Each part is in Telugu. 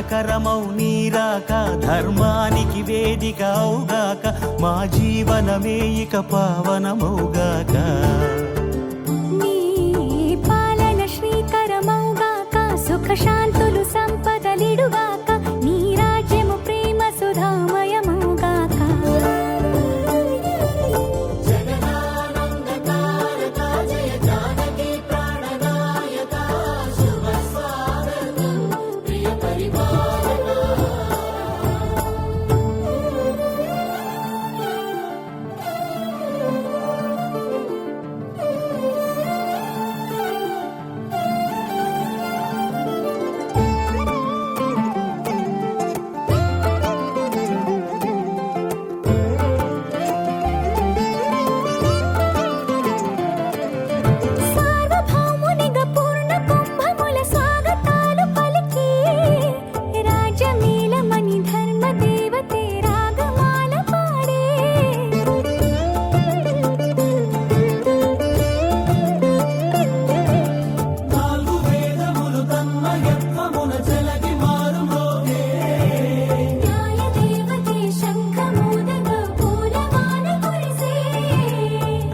మంగళకరమౌ నీరాక ధర్మానికి వేదిక అవుగాక మా జీవనమే ఇక పావనమౌగాక నీ పాలన శ్రీకరమౌగాక సుఖ శాంతులు సంపదలిడుగాక నీ రాజ్యము ప్రేమ సుధామయమౌగాక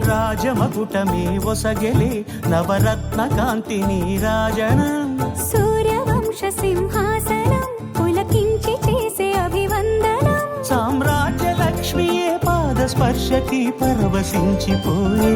రాజమకుటమే ఒసగెలే నవరత్న కాంతి నీరాజనం సూర్యవంశ సింహాసనం పులకించి చేసే అభివందనం సామ్రాజ్య లక్ష్మియే పాద స్పర్శకి పరవశించిపోయే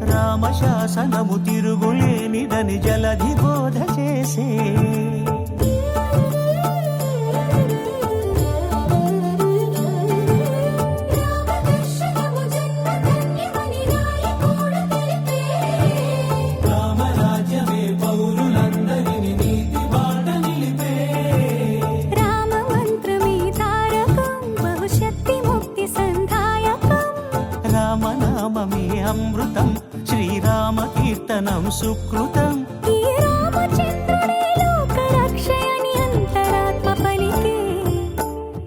రామశాసనము తిరుగులేనిదని జలధి బోధ చేసే రామరాజ్యమే పౌరులందరినీ నీతి బాట నిలిపే రామ మంత్రమే తారకం భవిష్యత్తి ముక్తి సంధాయకం రామనామమే అమృతం శ్రీరామ కీర్తనం సుకృతం ఈ రామచంద్రుడే లోక రక్షయని అంతరాత్మ పలికే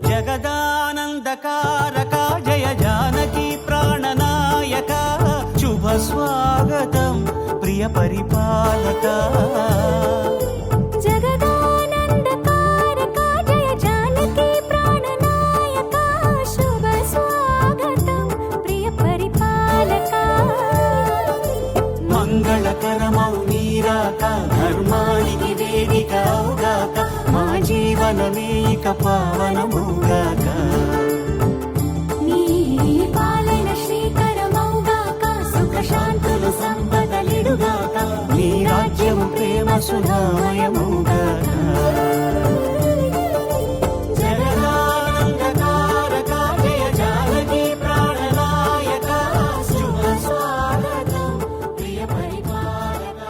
జగదానందకారక జయ జానకి ప్రాణనాయక శుభ స్వాగతం ప్రియ పరిపాలక జగదానందకారక జయ జానకి ప్రాణనాయక శుభ స్వాగతం ప్రియ పరిపాలక మంగళకరమౌ నీరాక ధర్మానికి వేదిక అవుగాక మా జీవనమే ఇక పావనమౌగాక నీ పాలన శ్రీకరమౌగాక సుఖ శాంతులు సంపదలిడుగాక నీ రాజ్యము ప్రేమ సుధామయమౌగాక జగదానందకారక జయ జానకి ప్రాణనాయక శుభ స్వాగతం ప్రియ పరిపాలక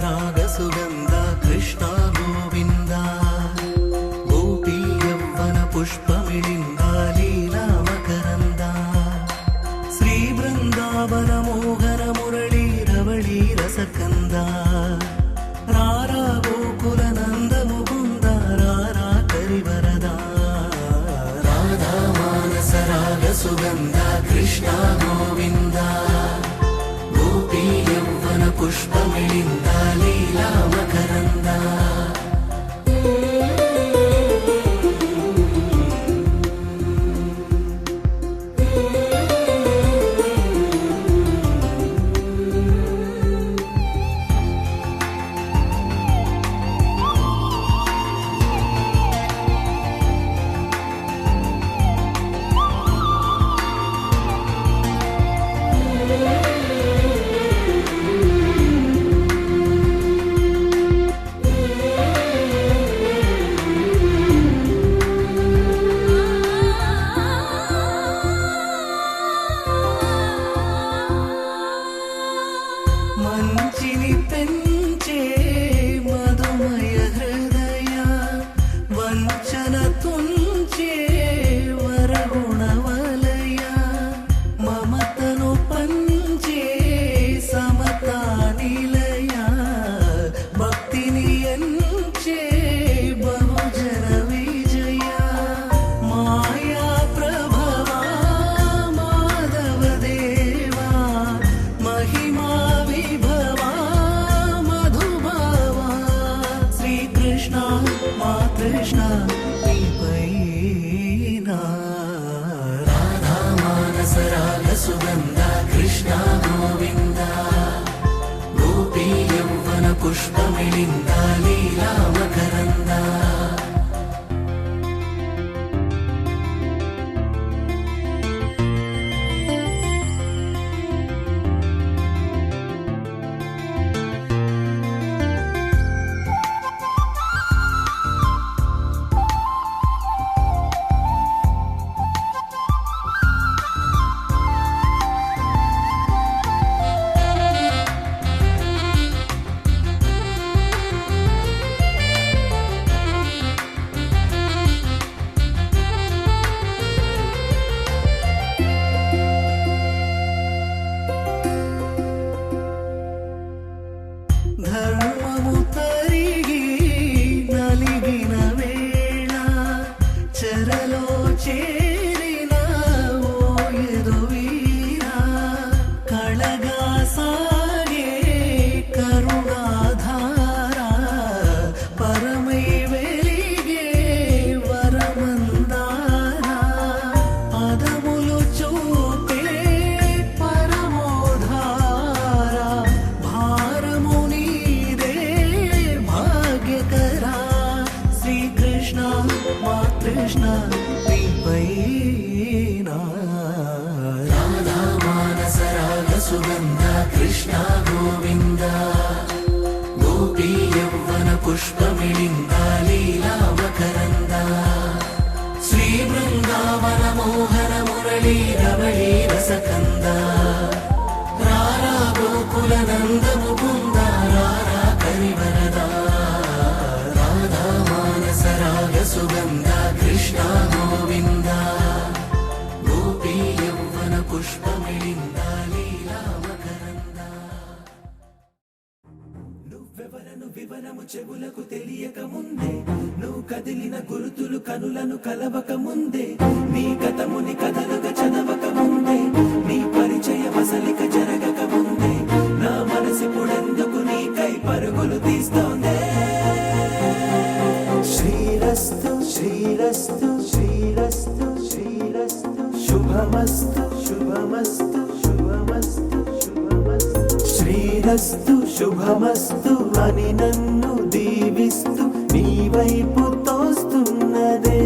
రాగసుగంధ కృష్ణ గోవింద గోపీ యవ్వన పుష్పమిళింద లీలా మకరంద శ్రీ బృందావన మోహన మురళీ రవళీ రసకంద రారా గోకుల నంద ముకుంద రారా కరివరద రాధా మానస రాగసుగంధ కృష్ణ గోవింద పుష్పమిళింద లీలా మంచిని పెంచే మధుమయ హృదయ వంచన తుంచే వరగుణవలయ మమతను పంచే సమతా నిలయ భక్తిని ఎంచే బహుజన విజయ మాయా ప్రభవా మాధవ దేవా మహిమా విభవా మధుభావా శ్రీకృష్ణ మా కృష్ణ నీపైనా రాధా మానస రాగ సుగంధ కృష్ణ గోవింద గోపీ యౌవన పుష్పమిళింద లీలా మకరంద ధర్మము తరిగి నలిగిన వేళ చెరలో చేరిన ఓయదు వీరా కళగా సాగే కరుణాధారా పరమై వెలిగే వరమందారా పదములు చూపే పరమోధారా భారము నీదే భాగ్యకరా శ్రీకృష్ణ మా కృష్ణ నీపైనా రాధా మానస రాగ సుగంధ కృష్ణ గోవింద గోపీ యౌవన పుష్పమిళింద లీలా మకరంద శ్రీ బృందావన మోహన మురళీ రమణీ రసకంద రారా గోకుల నంద ముకుంద రారా కరివరదా రాధా మానస రాగ సుగంధ కృష్ణ గోవింద గోపీ యౌవన పుష్పమిళింద లీలా మకరంద నువ్వెవరను వివరము చెవులకు తెలియక ముందే నువ్వు కదిలిన గురుతులు కనులను కలవక ముందే నీ కథముని కథలుగా చదవక ముందే నీ పరిచయ వసలిక జరగక ముందే నా మనసిపుడెందుకు నీకై పరుగులు తీస్తోందే శ్రీరస్తు శ్రీరస్తు శ్రీరస్తు శ్రీరస్తు శుభమస్తు శుభమస్తు శుభమస్తు శుభమస్తు శ్రీరస్తు శుభమస్తు అని నన్ను దీవిస్తూ నీ వైపు తోస్తున్నదే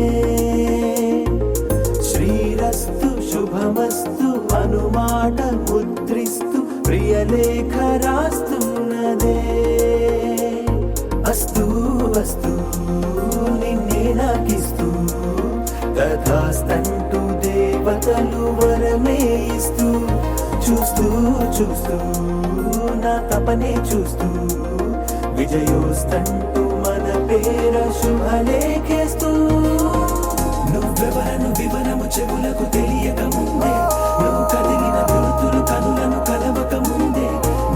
శ్రీరస్తు శుభమస్తు అనుమాట ముద్రిస్తూ ప్రియలేఖ రాస్తున్నదే అస్తు అస్తు నిన్నే నాకిస్తూ తథాస్తంటూ దేవతలు వరమే ఇస్తూ చూస్తూ చూస్తూ నా తపనే చూస్తూ విజయోస్తంటూ మన పేర శుభలేఖేస్తూ నువ్వెవరను వివరము చెవులకు తెలియక ముందే నువ్వు కదిలిన గుర్తులు కనులను కలవక ముందే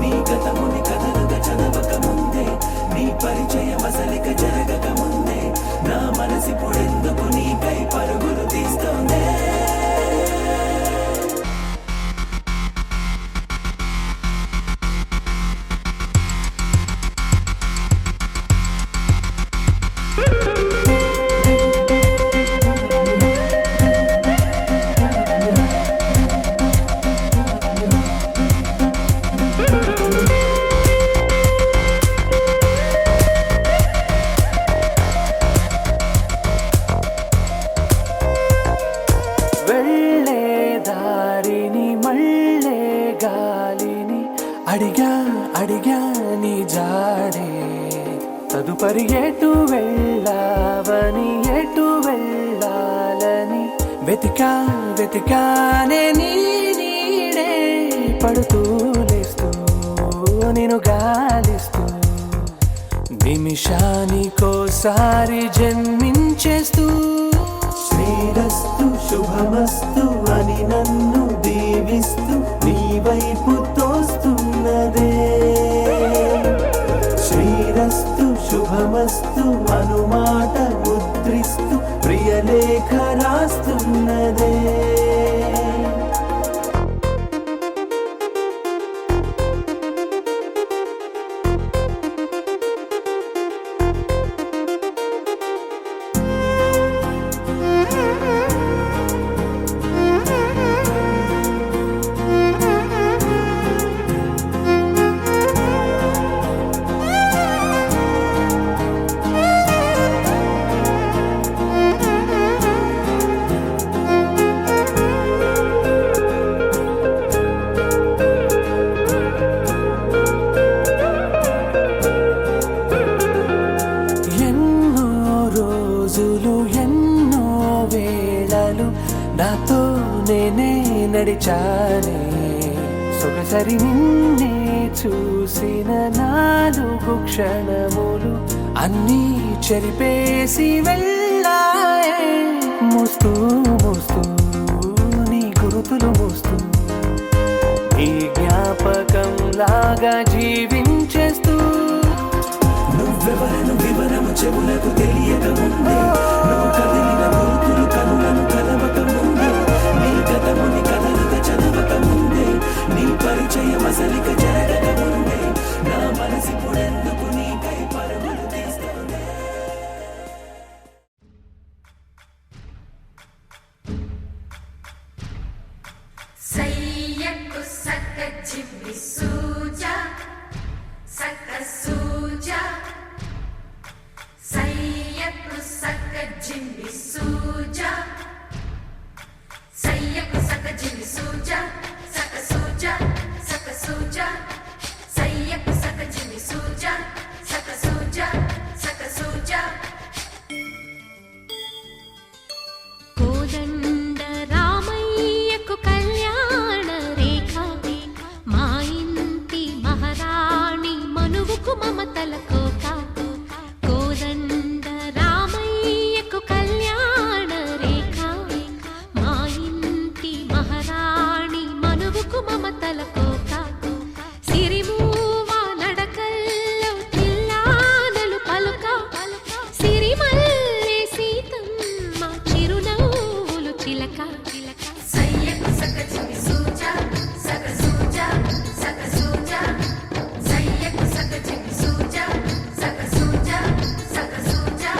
నీ గతముని కథలుగా చదవక ముందే నీ పరిచయ వసలిక జరగక ముందే నా మనసిపుడెందుకు నీకై పరుగులు తీస్తోందే అడిగా నీ జాడే తదుపరి ఎటు వెళ్ళావని ఎటు వెళ్ళాలని వెతికానే నీ నీడే పడుతూ లేస్తూ నేను గాలిస్తూ నిమిషానికోసారి జన్మించేస్తూ శ్రీరస్తు శుభమస్తు అని నన్ను దీవిస్తూ నీ వైపు తోస్తున్నదే. శ్రీరస్తు శుభమస్తు అనుమాట ముద్రిస్తూ ప్రియలేఖ రాస్తున్నదే. ఎన్నో వేళలు నాతో నేనే నడిచానే. సొగసరి నిన్నే చూసిన 4 క్షణములు అన్నీ చెరిపేసి వెళ్ళాయే. మోస్తూ మోస్తూ నీ గురుతులు మోస్తూ ఈ జ్ఞాపకం లాగా జీవించేస్తూ నువ్వెవరను వివరము చెవులకు తెలియక ముందే, నువ్వు కదిలిన గురుతులు కనులను కలవక ముందే, నీ గతముని కదలిక చదవక ముందే, నీ పరిచయం అసలిక జరగక ముందే, నా మనసిప్పుడెందుకు నీకై పరుగులు తీస్తోంది. సయ్యకు సక్క జిమ్మి సూజా సక్క సూజా సయ్యకు సక్క జిమ్మి సూజా సయ్యకు సక్క జిమ్మి సూజా సక్క సూజా సక్క సూజా సయ్యకు సక్క జిమ్మి సూజా సక్క సూజా సక్క సూజా. కోదండ రామయ్యకు కళ్యాణ రేఖ మా ఇంటి మహారాణి మనువుకు మమతల కోక. కోదండ రామయ్యకు కళ్యాణ రేఖ మా ఇంటి మహారాణి మనువుకు మమతల కోక. సిరిమూవ నడకల్లో తిల్లానలు పలుక సిరిమల్లె సీతమ్మ చిరునవ్వులు చిలక. సయ్యకు సక్క జిమ్మి సూజా సక్క సూజా సక్క సూజా సయ్యకు సక్క జిమ్మి సూజా సక్క సూజా సక్క సూజా.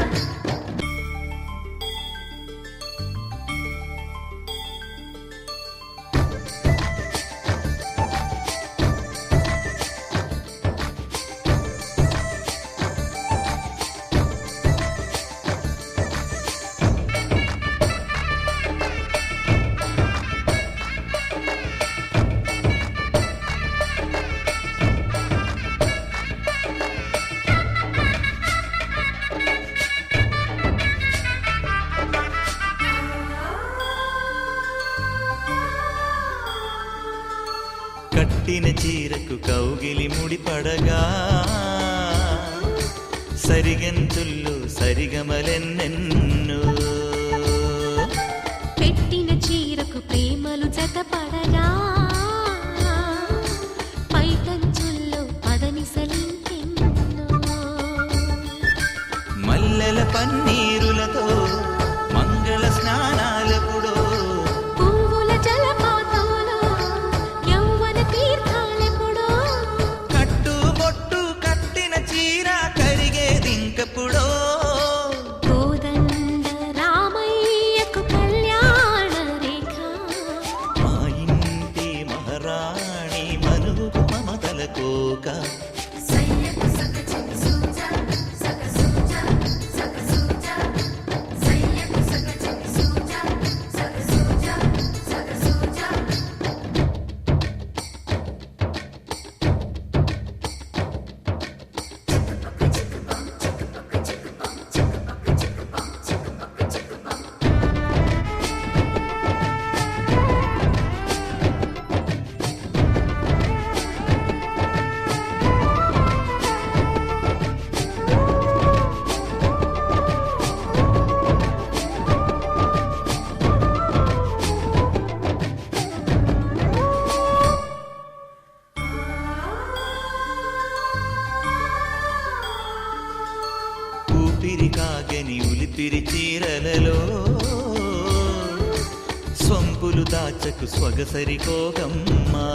కట్టిన చీరకు కౌగిలి ముడిపడగా సరిగంతుల్లో సరిగమలెన్నెన్నో. పెట్టిన చీరకు ప్రేమలు జతపడగా పైకంచుల్లో పదనిసలింకెన్నో. మల్లెల పన్నీరులతో మంగళ స్నానాలెప్పుడో. పువ్వుల జలపాతంలో యౌవన తీర్థాలెప్పుడో. కట్టుబొట్టు కట్టిన చీర కరిగేదింకప్పుడో. కోదండ రామయ్యకు కళ్యాణ రేఖ మా ఇంటి మహారాణి మనువుకు మమతల కోక. సయ్యకు సక్క జిమ్మి సూజా సక్క సూజా సక్క సూజా ఊపిరి కాగని ఉలిపిరి చీరలలో స్వంపులు దాచకు స్వగసరి కోగమ్మా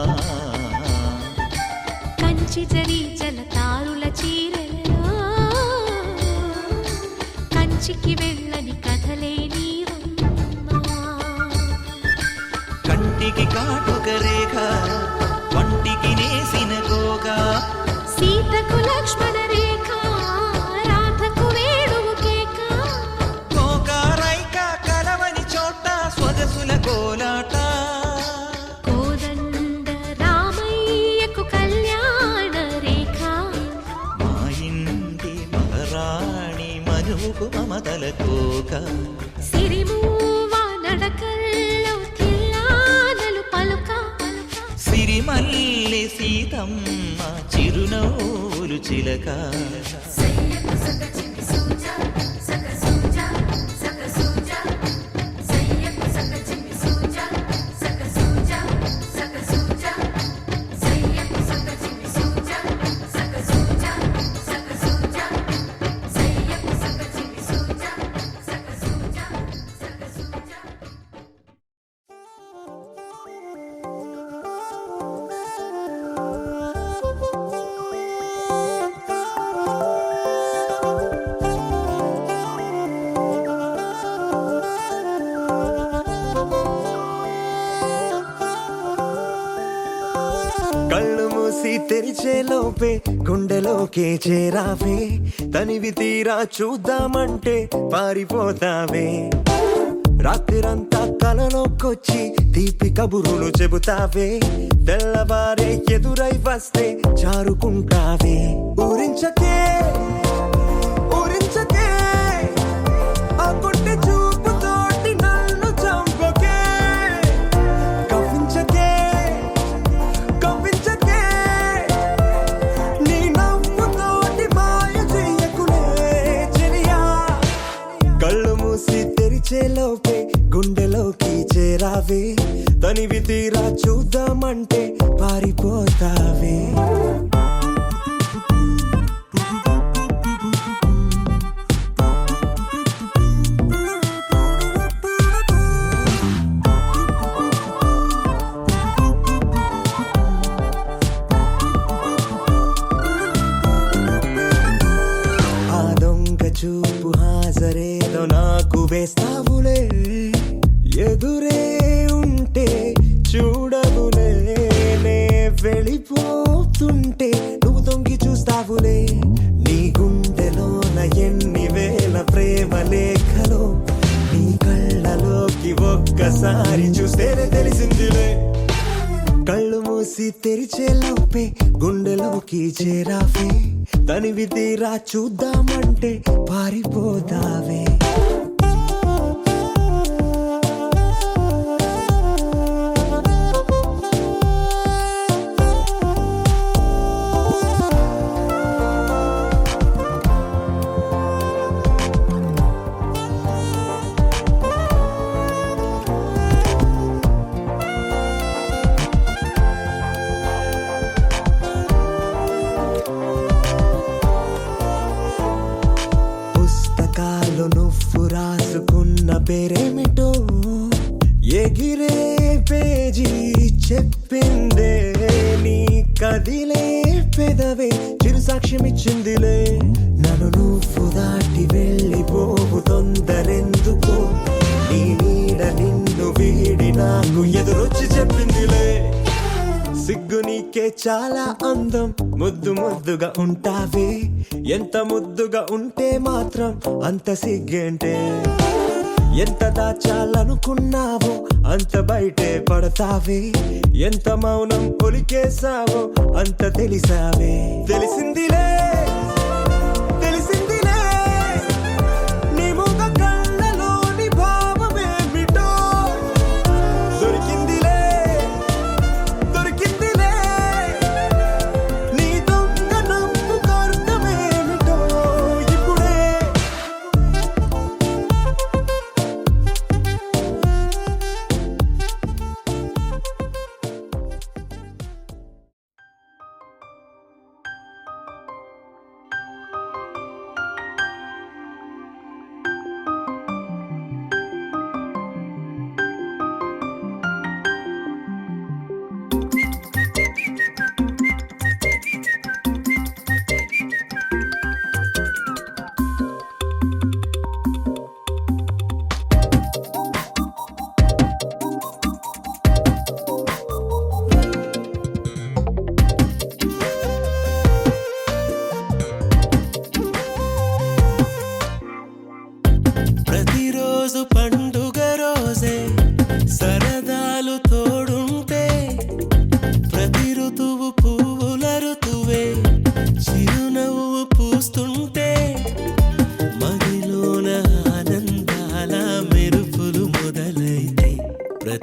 కంచి జరి జలతారుల చీరలలో కంచికి వెళ్ళని కథలే నీవమ్మా కంటికి కాటుక రేఖ వంటికి నేసిన గోగా సీతకు లక్ష్మణ రేఖ రాధకు వేణువు కేక కోకారైక కలవని చోట స్వగసుల కోలాట కోదండ రామయ్యకు కళ్యాణ రేఖ మా ఇంటి మహారాణి మనువుకు మమతల కోక సిరిమూవ నడకల్లో తిల్లానలు పలుక సిరిమల్లె సీతమ్మ చిరునవ్వులు చిలక సయ్యకు సక చిన్ని సూజా సక సూజా సక సూజా సయ్యకు సక చిన్ని సూజా సక సూజా సక సూజా సయ్యకు సక చిన్ని సూజా సక సూజా సక సూజా సయ్యకు సక చిన్ని సూజా సక సూజా సక సూజా కళ్ళు మూసి తెరిచే లోపే గుండెలోకే చేరావే తనివి తీరా చూద్దామంటే పారిపోతావే రాత్రిరంతా కలలోకొచ్చి తీపి కబురులు చెబుతావే తెల్లవారే ఎదురై వస్తే జారుకుంటావే ఊరించకే ఊరించకే ఆ కొట్టె చూపుతోటి నన్ను చంపకే కవ్వించకే కవ్వించకే నీ నవ్వుతోటి మాయ చెయ్యకులే చెలియా కళ్ళు మూసి తెరిచే లోపే గుండెలోకి చేరావే తనివి తీరా చూద్దామంటే పారిపోతావే ఆ దొంగ చూపు హాజరేదో నాకు వేస్తావులే ఎదురే ఉంటే చూడవులే నే వెళ్ళిపోతుంటే నువ్వు తొంగి చూస్తావులే నీ గుండెలోన ఎన్ని వేల ప్రేమ లేఖలో నీ కళ్ళలోకి ఒక్కసారి చూస్తేనే తెలిసిందిలే కళ్ళు మూసి తెరిచే లోపే గుండెలోకి చేరావే తనివి తీరా చూద్దామంటే పారిపోతావే పుస్తకాలు నువ్వు రాసుకున్న పేరేమిటో ఎగిరే పేజీ చెప్పిందే నీ కదిలే పెదవే చిరు సాక్ష్యమిచ్చిందిలే నన్ను నువ్వు దాటి వెళ్ళిపోవు తొందరెందుకో నీ నీడ నిన్ను వీడి నాకు ఎదురొచ్చి చెప్పిందిలే సిగ్గు నీకే చాలా అందం ముద్దు ముద్దుగా ఉంటావే ఎంత ముద్దుగా ఉంటే మాత్రం అంత సిగ్గేంటే ఎంత దాచాలనుకున్నావో అంత బయటే పడతావే ఎంత మౌనం ఒలికేసావో అంత తెలిసావే తెలిసిందిలే తెలిసిందిలే నీ ముఖ కళ్ళలోని భావమేమిటో దొరికిందిలే దొరికిందిలే నీ దొంగ నవ్వు అర్థమేమిటో ఇప్పుడే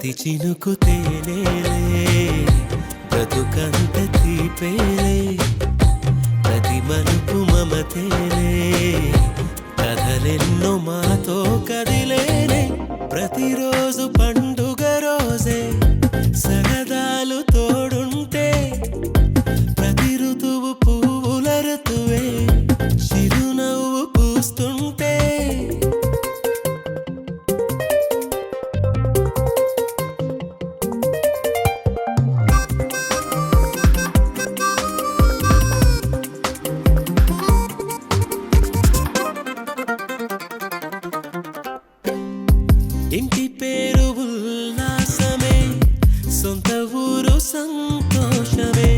ప్రతి చినుకు తేనేలే బ్రతుకంత తీపేలే ప్రతి మలుపు మమతేలే కథలెన్నో మాతో కదిలేనే ప్రతిరోజు పండుగ రోజే సరదాలు తోడుంటే ప్రతి ఋతువు పువ్వుల ఋతువే చిరునవ్వు పూస్తుంటే ఇంటి పేరు ఉల్లాసమే సొంత ఊరు సంతోషమే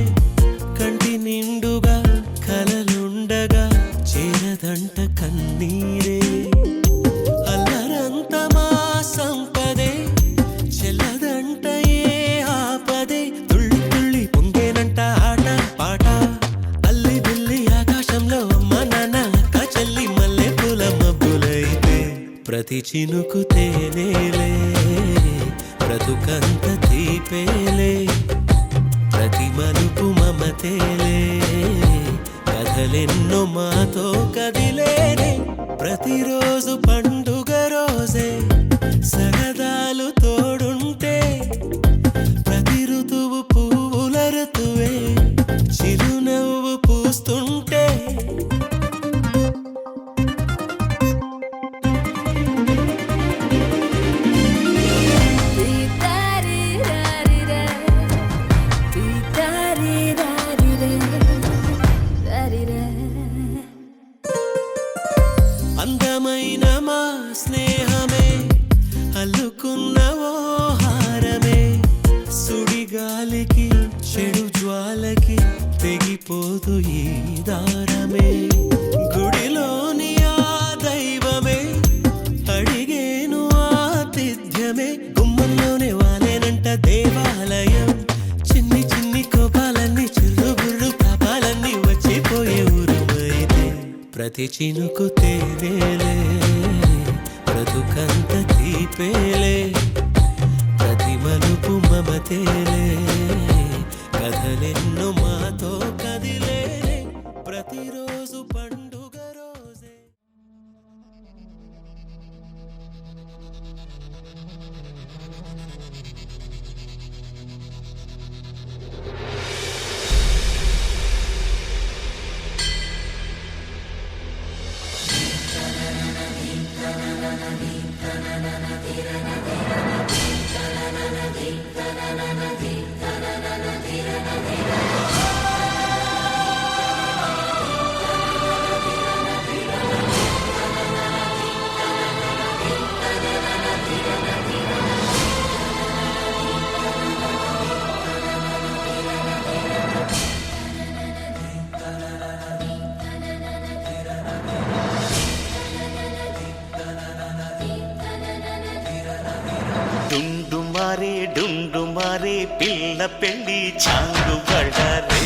కంటి నిండుగా కలలుండగా చేరదంట కన్నీరే అల్లరంత మా సంపదే చెల్లదంట ఏ ఆపదే తుళ్ళి తుళ్ళి పొంగేనంట ఆట పాట అల్లి బిల్లి ఆకాశంలో అమ్మ నాన్న అక్క చెల్లి మల్లె పూల మబ్బులైతే ప్రతి చినుకు తేనేలే బ్రతుకంత తీపేలే ప్రతి మలుపు మమతేలే కథలెన్నో మాతో కదిలేనే ప్రతిరోజు పండుగ రోజే సరదాలు తోడుంటే ప్రతి ఋతువు పువ్వుల ఋతువే చిరునవ్వు పూస్తుంటే అందమైన మా స్నేహమే అల్లుకున్న ఓ హారమే సుడిగాలికి చెడు జ్వాలకి తెగిపోదు ఈ దారమే గుడిలోని ఆ దైవమే అడిగేను ఆతిథ్యమే గుమ్మంలోనే వాలేనంట దేవాలయం చిన్ని చిన్ని కోపాలన్నీ చిరుబుర్రు తాపాలన్నీ వచ్చిపోయే ఊరుమైతే ప్రతి చినుకు తేనేలే బ్రతుకంత తీపేలే ప్రతి మలుపు మమతేలే కథలెన్నో మాతో కదిలేలే ప్రతిరోజు పండుగ రోజే డుండు మారే పిల్ల పెళ్ళి చాంగు బళ్ళారే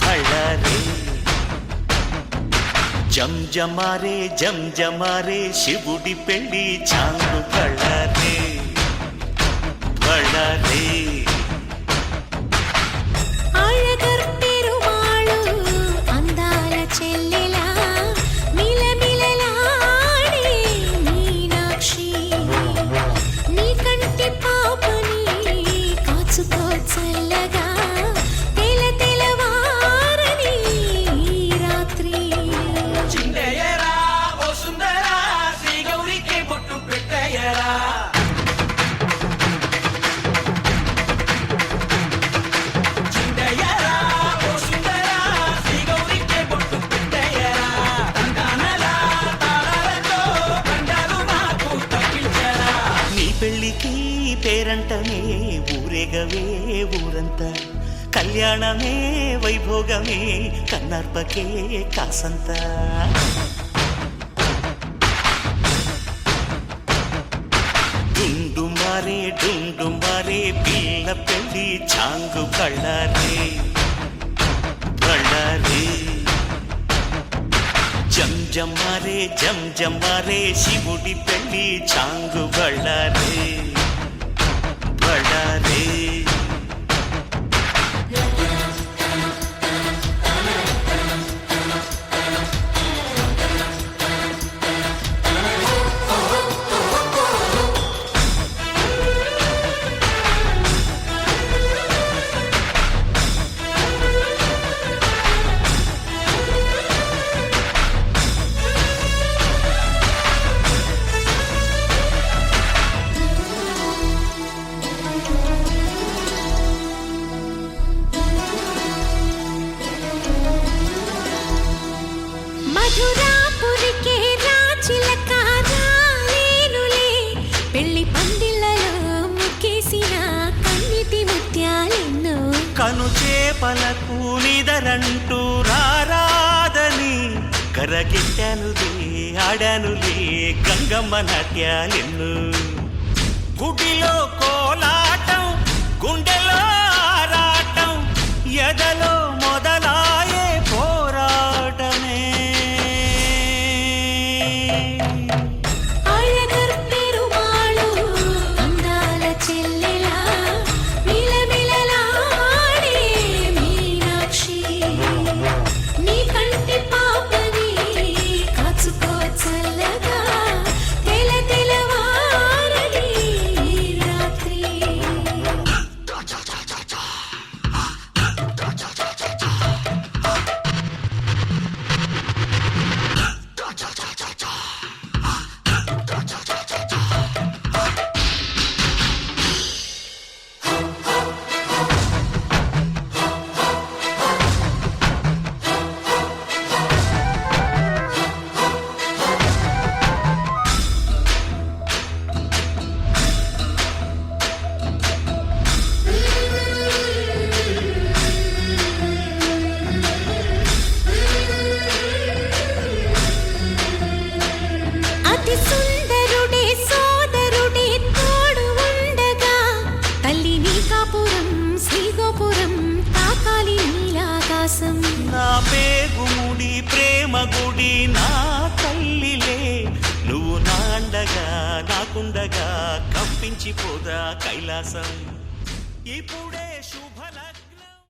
బళ్ళారే జంజమారే శివుడి పెళ్ళి చాంగు బళ్ళారే బళ్ళారే అழகర్ పెరుమాళు అందాల చెల్లెలా మిలమిలలాడే మీనాక్షి నీ కంటి పాపని కాచుకో చల్లగా తెల తెలవారని ఈ రాత్రి చిందయ్యరా ఓ సుందరా శ్రీ గౌరికి బొట్టు పెట్టయ్యరా చిందయ్యరా ఓ సుందరా శ్రీ గౌరికి బొట్టు పెట్టయ్యరా తందానలా తాళాలతో బండాలు మాకు తప్పించరా నీ పెళ్ళికి పేరంటమే ఊరేగవే ఊరంతా కళ్యాణమే వైభోగమే కన్నార్పకే కాసంత డుండు మారే పిల్ల పెళ్ళి చాంగు బళ్ళారే బళ్ళారే జంజమారే శివుడి పెళ్ళి చాంగు బళ్ళారే కళ్ళారే మధురాపురికే రాచిలక రాలేనులే పెళ్లి పందిళ్ళలో ముక్కేసిన కన్నిటి ముత్యాలెన్నో కను చేపలకు నిదరంటూ రారాదని కరగిట్టానులే ఆడానులే గంగమ్మ నాట్యాలెన్ను గుడిలో కోలాటం గుండెలో ఆరాటం ఎదలో మొదలాయే పోరాటమే అழగర్ పెరుమాళు అందాల చెల్లెలా మిలమిలలాడే మీనాక్షి నీ కంటి పాపని కాచుకో చల్లగా తెల తెలవారని ఈ రాత్రి అతి సుందరుడే సోదరుడే తోడు ఉండగా తల్లి నీ కాపురం శ్రీగోపురం తాకాలి నీలాకాశం నా పేగుముడి ప్రేమ గుడి నా తల్లిలే నువ్వు నాండగా నాకుండగా కంపించిపోదా కైలాసం ఇప్పుడే